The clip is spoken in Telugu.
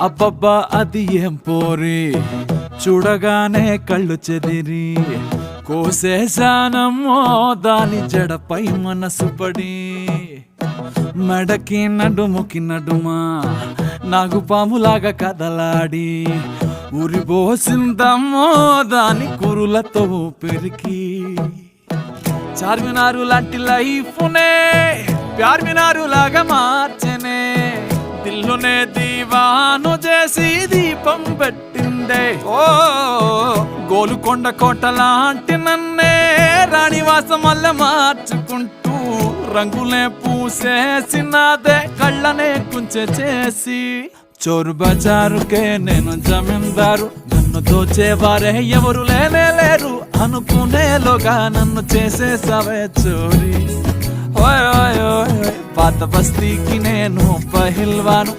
అబ్బబ్బా అది ఏం పోరి, చూడగానే కళ్ళు చెదిరి కోసేశానమ్మో దాని జడపై మనసు పడి. మెడకి నడుముకి నడుమా నాగుపాములాగా కదలాడి ఉరిబోసిందమ్మో దాని కురులతో పెరికి. చార్మినారు లాంటి లైఫ్నే ప్యార్మినారు లాగా మార్చనే, దిల్లునే దీవాను చేసి దీపం పెట్టిందే. ఓ గోలుకొండ కోట లాంటి నన్నే రాణివాసం వల్ల మార్చుకుంటూ రంగులే పూసేసినాదే కళ్ళనే కుంచె చేసి. చోరు బజారుకే నేను జమీందారు, నన్ను దోచేవారే ఎవరు లేనే లేరు అనుకునేలోగా నన్ను చేసేసావే చోరీ. ఓయ్ ఓయ్ ఓయ్ పాత బస్తీకి నేను పహిల్వాను,